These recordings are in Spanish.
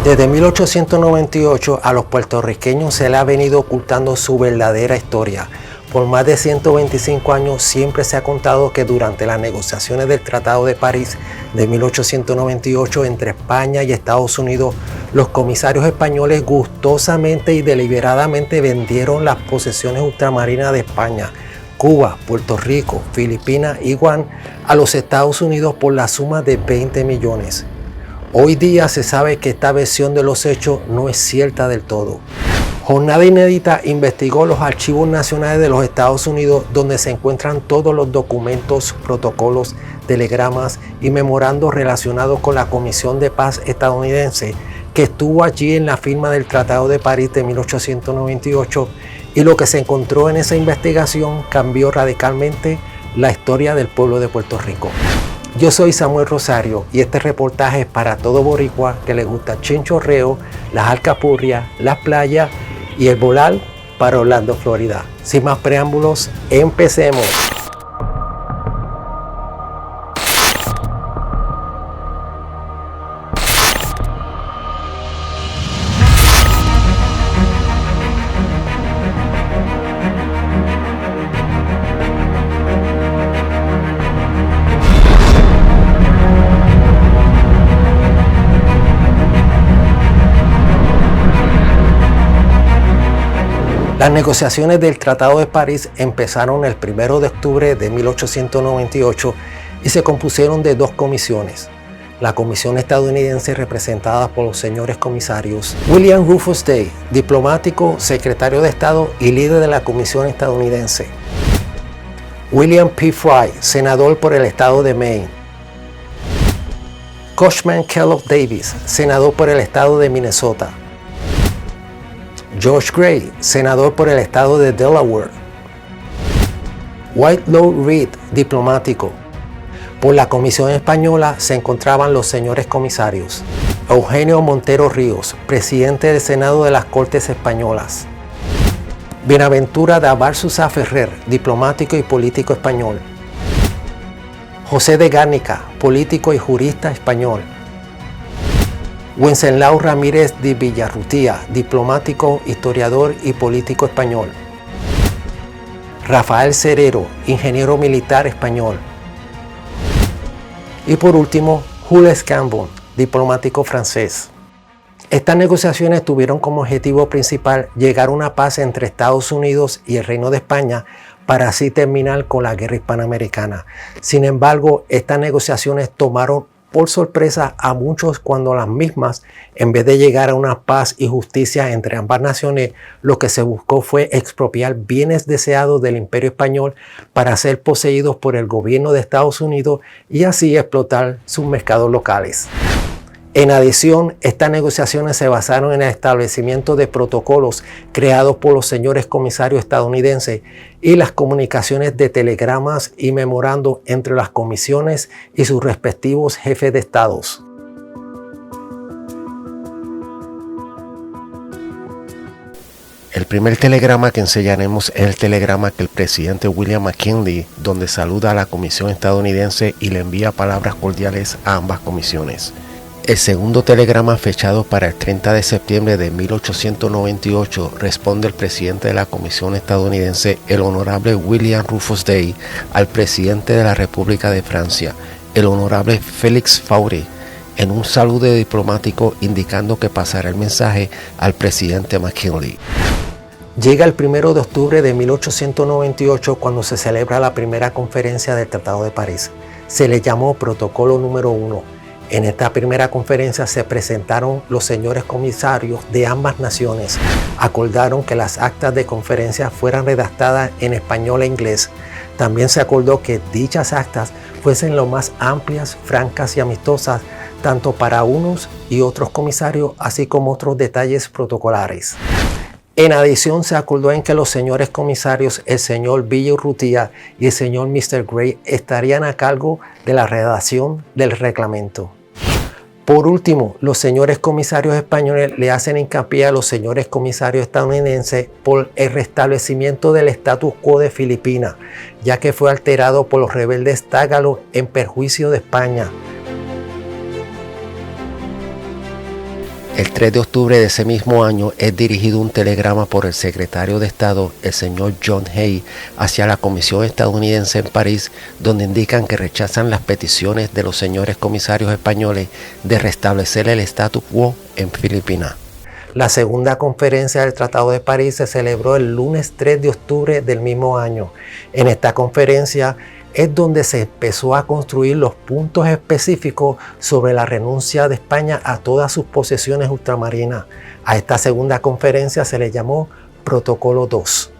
Desde 1898 a los puertorriqueños se les ha venido ocultando su verdadera historia. Por más de 125 años siempre se ha contado que durante las negociaciones del Tratado de París de 1898 entre España y Estados Unidos, los comisarios españoles gustosamente y deliberadamente vendieron las posesiones ultramarinas de España, Cuba, Puerto Rico, Filipinas y Guam a los Estados Unidos por la suma de 20 millones. Hoy día se sabe que esta versión de los hechos no es cierta del todo. Jornada Inédita investigó los archivos nacionales de los Estados Unidos donde se encuentran todos los documentos, protocolos, telegramas y memorandos relacionados con la Comisión de Paz estadounidense que estuvo allí en la firma del Tratado de París de 1898, y lo que se encontró en esa investigación cambió radicalmente la historia del pueblo de Puerto Rico. Yo soy Samuel Rosario y este reportaje es para todo boricua que le gusta el chinchorreo, las alcapurrias, las playas y el volar para Orlando, Florida. Sin más preámbulos, empecemos. Las negociaciones del Tratado de París empezaron el 1 de octubre de 1898 y se compusieron de dos comisiones. La comisión estadounidense representada por los señores comisarios William Rufus Day, diplomático, secretario de Estado y líder de la comisión estadounidense; William P. Frye, senador por el estado de Maine; Cushman Kellogg Davis, senador por el estado de Minnesota; George Gray, senador por el estado de Delaware; Whitelaw Reid, diplomático. Por la Comisión Española se encontraban los señores comisarios Eugenio Montero Ríos, presidente del Senado de las Cortes Españolas; Buenaventura de Abarzuza Ferrer, diplomático y político español; José de Gárnica, político y jurista español; Wenceslao Ramírez de Villarrutía, diplomático, historiador y político español; Rafael Cerero, ingeniero militar español; y por último, Jules Cambon, diplomático francés. Estas negociaciones tuvieron como objetivo principal llegar a una paz entre Estados Unidos y el Reino de España para así terminar con la guerra hispanoamericana. Sin embargo, estas negociaciones tomaron por sorpresa a muchos cuando las mismas, en vez de llegar a una paz y justicia entre ambas naciones, lo que se buscó fue expropiar bienes deseados del Imperio Español para ser poseídos por el gobierno de Estados Unidos y así explotar sus mercados locales. En adición, estas negociaciones se basaron en el establecimiento de protocolos creados por los señores comisarios estadounidenses y las comunicaciones de telegramas y memorandos entre las comisiones y sus respectivos jefes de estados. El primer telegrama que enseñaremos es el telegrama que el presidente William McKinley, donde saluda a la comisión estadounidense y le envía palabras cordiales a ambas comisiones. El segundo telegrama, fechado para el 30 de septiembre de 1898, responde el presidente de la Comisión estadounidense, el honorable William Rufus Day, al presidente de la República de Francia, el honorable Félix Faure, en un saludo diplomático indicando que pasará el mensaje al presidente McKinley. Llega el 1 de octubre de 1898 cuando se celebra la primera conferencia del Tratado de París. Se le llamó Protocolo número 1. En esta primera conferencia se presentaron los señores comisarios de ambas naciones. Acordaron que las actas de conferencia fueran redactadas en español e inglés. También se acordó que dichas actas fuesen lo más amplias, francas y amistosas, tanto para unos y otros comisarios, así como otros detalles protocolares. En adición, se acordó en que los señores comisarios, el señor Villarrutía y el señor Mr. Gray, estarían a cargo de la redacción del reglamento. Por último, los señores comisarios españoles le hacen hincapié a los señores comisarios estadounidenses por el restablecimiento del status quo de Filipinas, ya que fue alterado por los rebeldes tágalos en perjuicio de España. El 3 de octubre de ese mismo año es dirigido un telegrama por el secretario de Estado, el señor John Hay, hacia la Comisión estadounidense en París, donde indican que rechazan las peticiones de los señores comisarios españoles de restablecer el status quo en Filipinas. La segunda conferencia del Tratado de París se celebró el lunes 3 de octubre del mismo año. En esta conferencia es donde se empezó a construir los puntos específicos sobre la renuncia de España a todas sus posesiones ultramarinas. A esta segunda conferencia se le llamó Protocolo 2.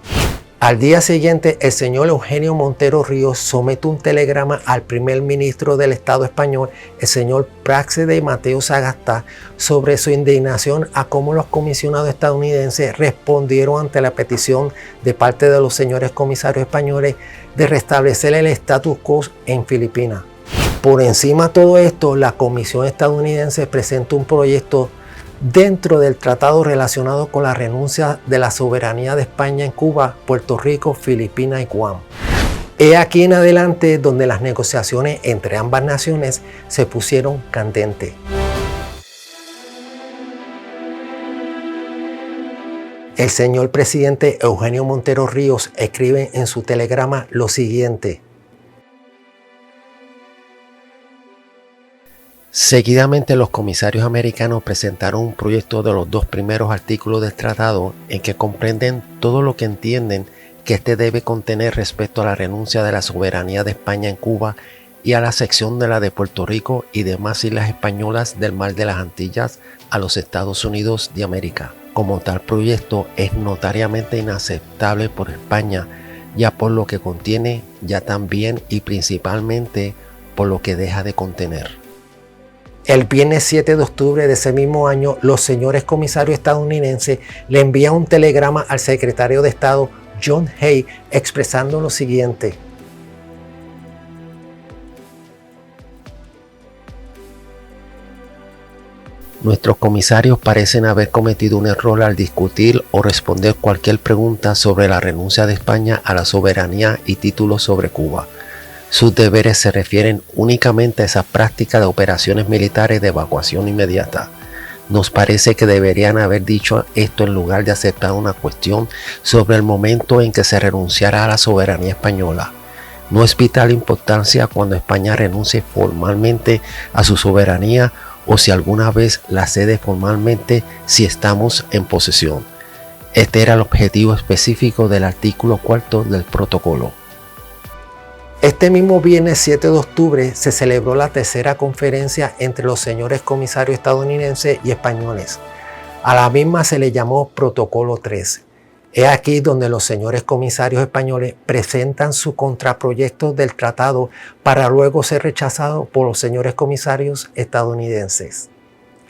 Al día siguiente, el señor Eugenio Montero Ríos somete un telegrama al primer ministro del Estado español, el señor Práxedes Mateo Sagasta, sobre su indignación a cómo los comisionados estadounidenses respondieron ante la petición de parte de los señores comisarios españoles de restablecer el status quo en Filipinas. Por encima de todo esto, la Comisión estadounidense presentó un proyecto dentro del tratado relacionado con la renuncia de la soberanía de España en Cuba, Puerto Rico, Filipinas y Guam. He aquí en adelante donde las negociaciones entre ambas naciones se pusieron candentes. El señor presidente Eugenio Montero Ríos escribe en su telegrama lo siguiente: seguidamente los comisarios americanos presentaron un proyecto de los dos primeros artículos del tratado en que comprenden todo lo que entienden que éste debe contener respecto a la renuncia de la soberanía de España en Cuba y a la sección de la de Puerto Rico y demás islas españolas del Mar de las Antillas a los Estados Unidos de América. Como tal proyecto es notariamente inaceptable por España, ya por lo que contiene, ya también y principalmente por lo que deja de contener. El viernes 7 de octubre de ese mismo año, los señores comisarios estadounidenses le envían un telegrama al secretario de Estado, John Hay, expresando lo siguiente: nuestros comisarios parecen haber cometido un error al discutir o responder cualquier pregunta sobre la renuncia de España a la soberanía y títulos sobre Cuba. Sus deberes se refieren únicamente a esa práctica de operaciones militares de evacuación inmediata. Nos parece que deberían haber dicho esto en lugar de aceptar una cuestión sobre el momento en que se renunciará a la soberanía española. No es vital importancia cuando España renuncie formalmente a su soberanía o si alguna vez la cede formalmente si estamos en posesión. Este era el objetivo específico del artículo 4 del protocolo. Este mismo viernes 7 de octubre se celebró la tercera conferencia entre los señores comisarios estadounidenses y españoles. A la misma se le llamó Protocolo 3. Es aquí donde los señores comisarios españoles presentan su contraproyecto del tratado para luego ser rechazado por los señores comisarios estadounidenses.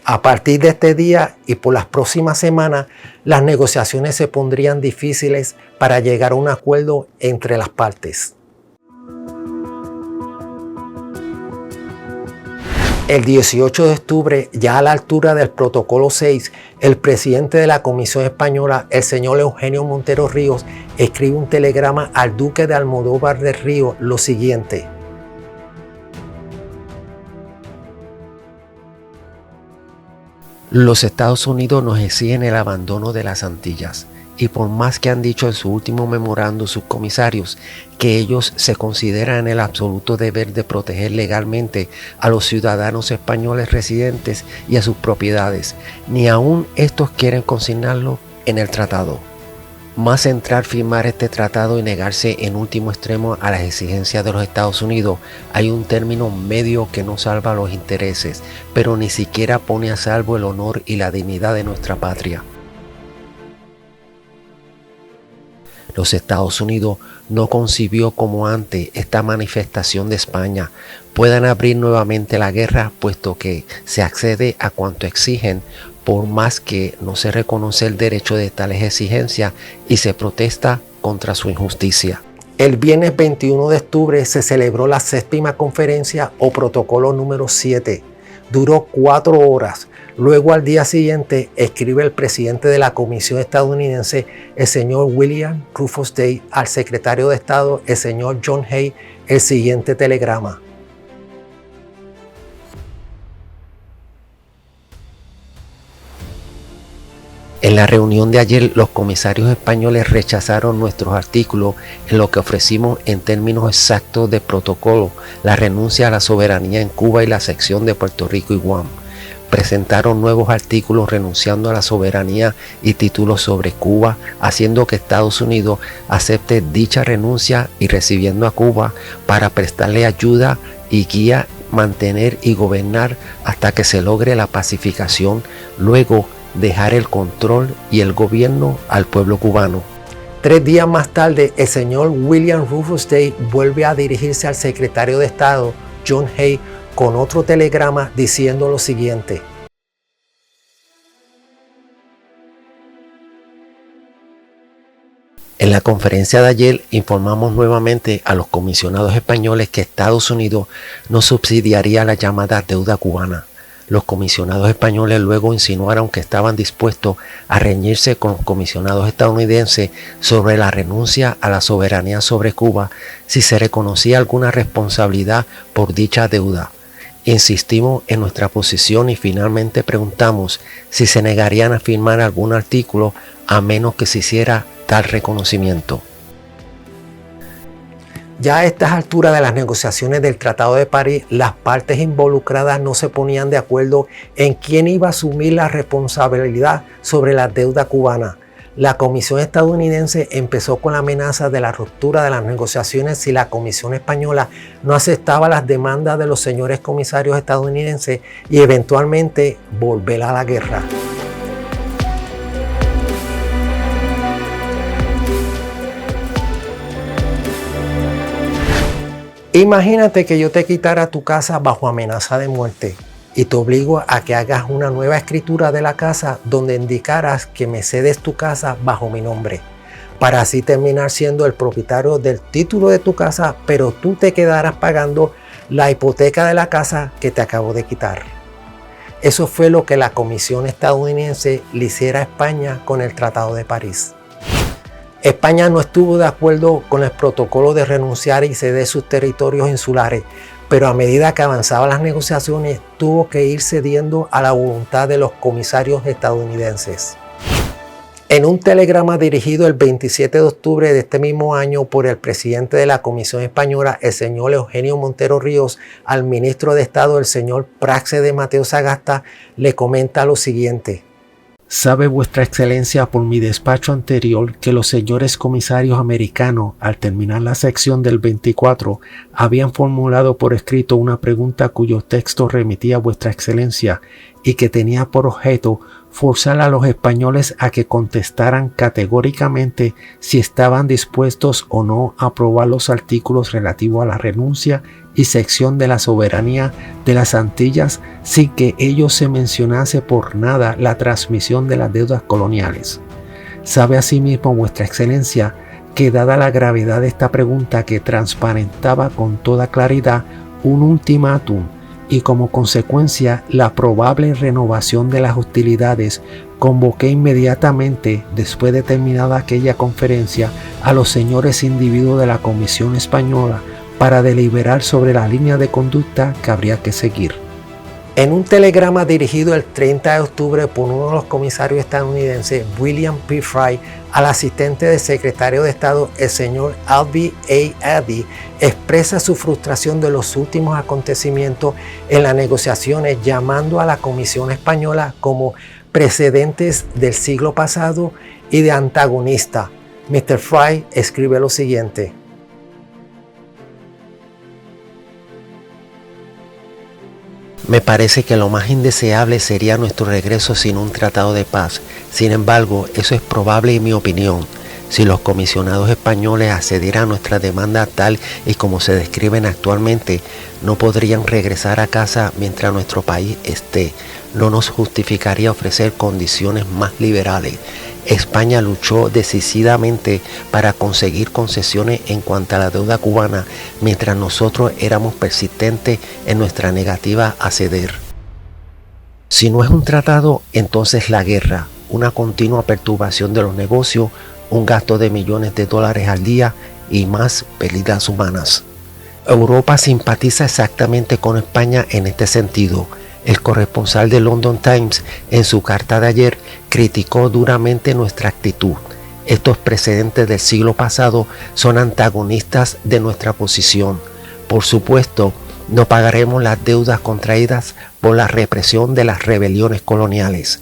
A partir de este día y por las próximas semanas, las negociaciones se pondrían difíciles para llegar a un acuerdo entre las partes. El 18 de octubre, ya a la altura del Protocolo 6, el presidente de la Comisión Española, el señor Eugenio Montero Ríos, escribe un telegrama al duque de Almodóvar del Río lo siguiente: los Estados Unidos nos exigen el abandono de las Antillas. Y por más que han dicho en su último memorando sus comisarios que ellos se consideran en el absoluto deber de proteger legalmente a los ciudadanos españoles residentes y a sus propiedades, ni aún estos quieren consignarlo en el tratado. Más entrar, firmar este tratado y negarse en último extremo a las exigencias de los Estados Unidos, hay un término medio que no salva los intereses, pero ni siquiera pone a salvo el honor y la dignidad de nuestra patria. Los Estados Unidos no concibió como antes esta manifestación de España puedan abrir nuevamente la guerra, puesto que se accede a cuanto exigen, por más que no se reconoce el derecho de tales exigencias y se protesta contra su injusticia. El viernes 21 de octubre se celebró la séptima conferencia o protocolo número 7. Duró 4 horas. Luego al día siguiente escribe el presidente de la Comisión estadounidense, el señor William Rufus Day, al secretario de Estado, el señor John Hay, el siguiente telegrama: En la reunión de ayer, los comisarios españoles rechazaron nuestros artículos en lo que ofrecimos en términos exactos de protocolo, la renuncia a la soberanía en Cuba y la secesión de Puerto Rico y Guam. Presentaron nuevos artículos renunciando a la soberanía y títulos sobre Cuba, haciendo que Estados Unidos acepte dicha renuncia y recibiendo a Cuba para prestarle ayuda y guía, mantener y gobernar hasta que se logre la pacificación, luego dejar el control y el gobierno al pueblo cubano. 3 días más tarde, el señor William Rufus Day vuelve a dirigirse al secretario de Estado, John Hay, con otro telegrama diciendo lo siguiente: en la conferencia de ayer informamos nuevamente a los comisionados españoles que Estados Unidos no subsidiaría la llamada deuda cubana. Los comisionados españoles luego insinuaron que estaban dispuestos a reñirse con los comisionados estadounidenses sobre la renuncia a la soberanía sobre Cuba si se reconocía alguna responsabilidad por dicha deuda. Insistimos en nuestra posición y finalmente preguntamos si se negarían a firmar algún artículo a menos que se hiciera tal reconocimiento. Ya a estas alturas de las negociaciones del Tratado de París, las partes involucradas no se ponían de acuerdo en quién iba a asumir la responsabilidad sobre la deuda cubana. La Comisión estadounidense empezó con la amenaza de la ruptura de las negociaciones si la Comisión española no aceptaba las demandas de los señores comisarios estadounidenses y eventualmente volver a la guerra. Imagínate que yo te quitara tu casa bajo amenaza de muerte y te obligo a que hagas una nueva escritura de la casa donde indicaras que me cedes tu casa bajo mi nombre, para así terminar siendo el propietario del título de tu casa, pero tú te quedarás pagando la hipoteca de la casa que te acabo de quitar. Eso fue lo que la Comisión estadounidense le hiciera a España con el Tratado de París. España no estuvo de acuerdo con el protocolo de renunciar y ceder sus territorios insulares, pero a medida que avanzaban las negociaciones tuvo que ir cediendo a la voluntad de los comisarios estadounidenses. En un telegrama dirigido el 27 de octubre de este mismo año por el presidente de la Comisión Española, el señor Eugenio Montero Ríos, al ministro de Estado, el señor Praxedes de Mateo Sagasta, le comenta lo siguiente: Sabe vuestra excelencia por mi despacho anterior que los señores comisarios americanos, al terminar la sección del 24, habían formulado por escrito una pregunta cuyo texto remitía a vuestra excelencia y que tenía por objeto forzar a los españoles a que contestaran categóricamente si estaban dispuestos o no a aprobar los artículos relativos a la renuncia y cesión de la soberanía de las Antillas sin que ello se mencionase por nada la transmisión de las deudas coloniales. Sabe asimismo vuestra excelencia que dada la gravedad de esta pregunta que transparentaba con toda claridad un ultimátum y como consecuencia la probable renovación de las hostilidades, convoqué inmediatamente, después de terminada aquella conferencia, a los señores individuos de la Comisión Española para deliberar sobre la línea de conducta que habría que seguir. En un telegrama dirigido el 30 de octubre por uno de los comisarios estadounidenses, William P. Fry, al asistente del secretario de Estado, el señor Albie A. Addy, expresa su frustración de los últimos acontecimientos en las negociaciones, llamando a la Comisión Española como precedentes del siglo pasado y de antagonista. Mr. Fry escribe lo siguiente: Me parece que lo más indeseable sería nuestro regreso sin un tratado de paz. Sin embargo, eso es probable en mi opinión. Si los comisionados españoles accedieran a nuestra demanda tal y como se describen actualmente, no podrían regresar a casa mientras nuestro país esté. No nos justificaría ofrecer condiciones más liberales. España luchó decisivamente para conseguir concesiones en cuanto a la deuda cubana, mientras nosotros éramos persistentes en nuestra negativa a ceder. Si no es un tratado, entonces la guerra, una continua perturbación de los negocios, un gasto de millones de dólares al día y más pérdidas humanas. Europa simpatiza exactamente con España en este sentido. El corresponsal de London Times, en su carta de ayer, criticó duramente nuestra actitud. Estos precedentes del siglo pasado son antagonistas de nuestra posición. Por supuesto, no pagaremos las deudas contraídas por la represión de las rebeliones coloniales.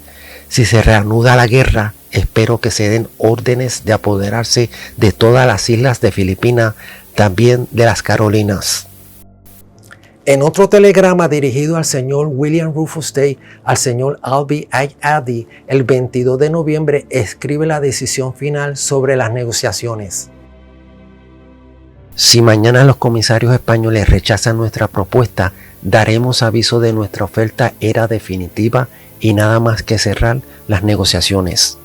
Si se reanuda la guerra, espero que se den órdenes de apoderarse de todas las islas de Filipinas, también de las Carolinas. En otro telegrama dirigido al señor William Rufus Day, al señor Albie Addy, el 22 de noviembre escribe la decisión final sobre las negociaciones. Si mañana los comisarios españoles rechazan nuestra propuesta, daremos aviso de nuestra oferta era definitiva y nada más que cerrar las negociaciones.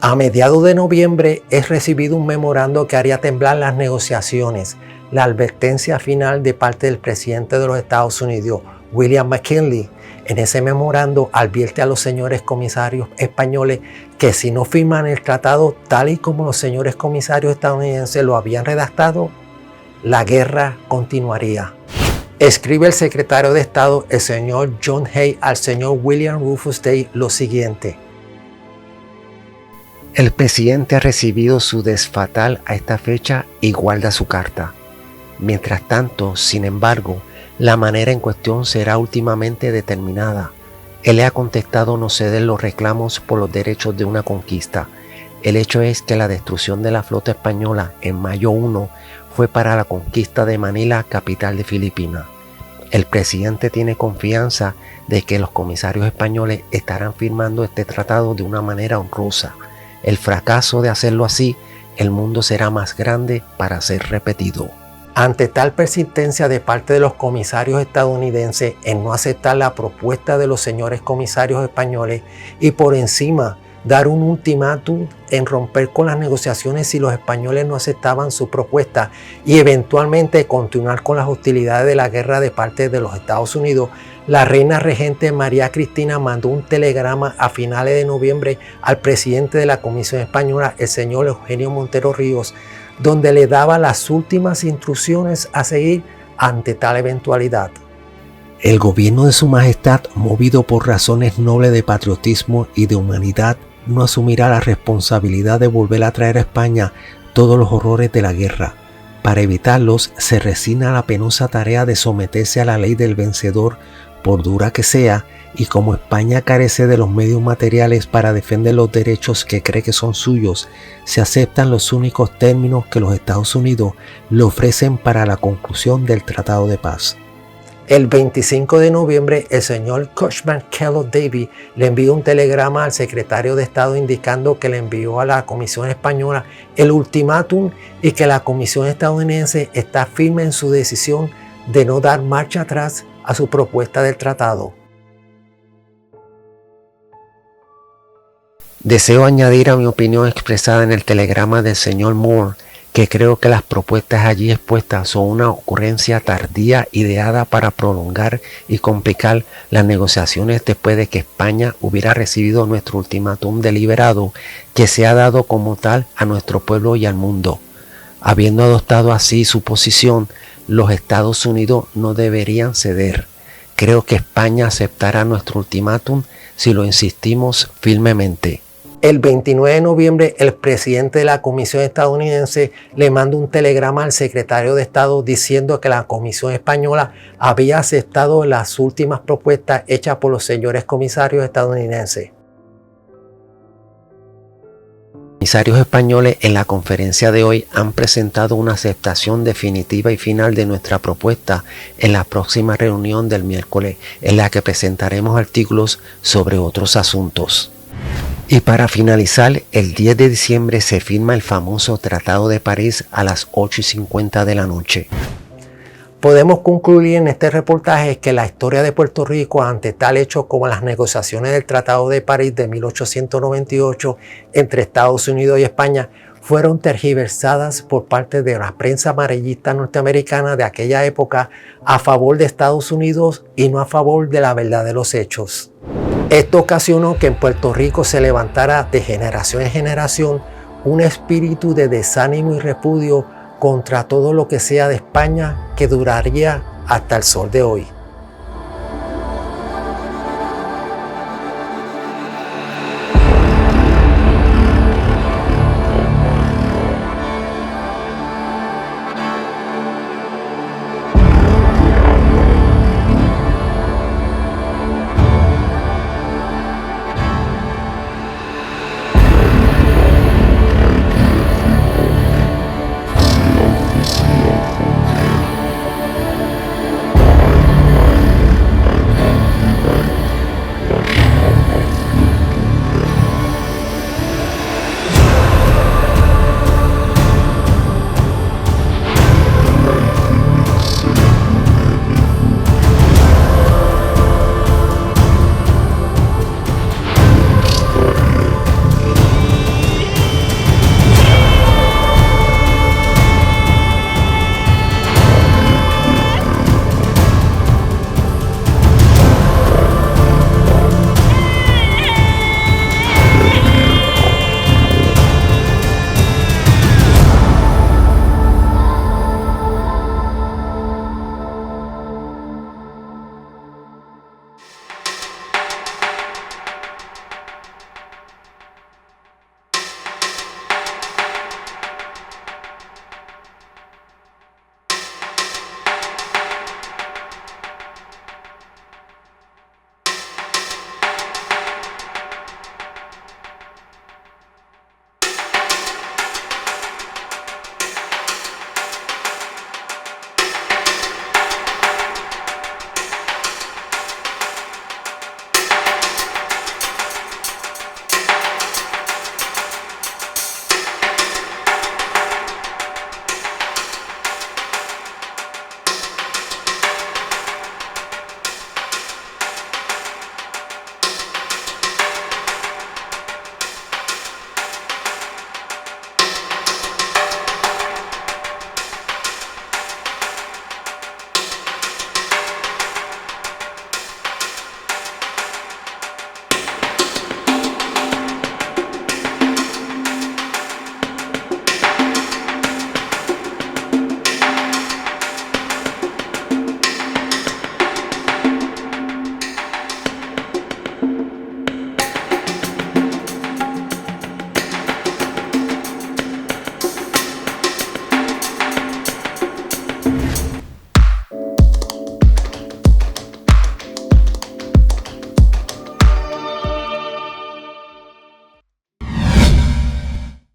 A mediados de noviembre es recibido un memorando que haría temblar las negociaciones. La advertencia final de parte del presidente de los Estados Unidos, William McKinley. En ese memorando advierte a los señores comisarios españoles que si no firman el tratado tal y como los señores comisarios estadounidenses lo habían redactado, la guerra continuaría. Escribe el secretario de Estado, el señor John Hay, al señor William Rufus Day lo siguiente. El presidente ha recibido su desfatal a esta fecha y guarda su carta. Mientras tanto, sin embargo, la manera en cuestión será últimamente determinada. Él le ha contestado no ceder los reclamos por los derechos de una conquista. El hecho es que la destrucción de la flota española en mayo 1 fue para la conquista de Manila, capital de Filipinas. El presidente tiene confianza de que los comisarios españoles estarán firmando este tratado de una manera honrosa. El fracaso de hacerlo así, el mundo será más grande para ser repetido. Ante tal persistencia de parte de los comisarios estadounidenses en no aceptar la propuesta de los señores comisarios españoles y por encima dar un ultimátum en romper con las negociaciones si los españoles no aceptaban su propuesta y eventualmente continuar con las hostilidades de la guerra de parte de los Estados Unidos, la reina regente María Cristina mandó un telegrama a finales de noviembre al presidente de la Comisión Española, el señor Eugenio Montero Ríos, donde le daba las últimas instrucciones a seguir ante tal eventualidad. El gobierno de su majestad, movido por razones nobles de patriotismo y de humanidad, no asumirá la responsabilidad de volver a traer a España todos los horrores de la guerra. Para evitarlos, se resigna a la penosa tarea de someterse a la ley del vencedor, por dura que sea, y como España carece de los medios materiales para defender los derechos que cree que son suyos, se aceptan los únicos términos que los Estados Unidos le ofrecen para la conclusión del Tratado de Paz. El 25 de noviembre, el señor Cushman Kellogg Davy le envió un telegrama al secretario de Estado indicando que le envió a la Comisión Española el ultimátum y que la Comisión estadounidense está firme en su decisión de no dar marcha atrás a su propuesta del tratado. Deseo añadir a mi opinión expresada en el telegrama del señor Moore que creo que las propuestas allí expuestas son una ocurrencia tardía ideada para prolongar y complicar las negociaciones después de que España hubiera recibido nuestro ultimátum deliberado que se ha dado como tal a nuestro pueblo y al mundo. Habiendo adoptado así su posición, los Estados Unidos no deberían ceder. Creo que España aceptará nuestro ultimátum si lo insistimos firmemente. El 29 de noviembre, el presidente de la Comisión estadounidense le mandó un telegrama al secretario de Estado diciendo que la Comisión española había aceptado las últimas propuestas hechas por los señores comisarios estadounidenses. Los comisarios españoles en la conferencia de hoy han presentado una aceptación definitiva y final de nuestra propuesta en la próxima reunión del miércoles, en la que presentaremos artículos sobre otros asuntos. Y para finalizar, el 10 de diciembre se firma el famoso Tratado de París a las 8:50 de la noche. Podemos concluir en este reportaje que la historia de Puerto Rico ante tal hecho como las negociaciones del Tratado de París de 1898 entre Estados Unidos y España fueron tergiversadas por parte de la prensa amarillista norteamericana de aquella época a favor de Estados Unidos y no a favor de la verdad de los hechos. Esto ocasionó que en Puerto Rico se levantara de generación en generación un espíritu de desánimo y repudio contra todo lo que sea de España que duraría hasta el sol de hoy.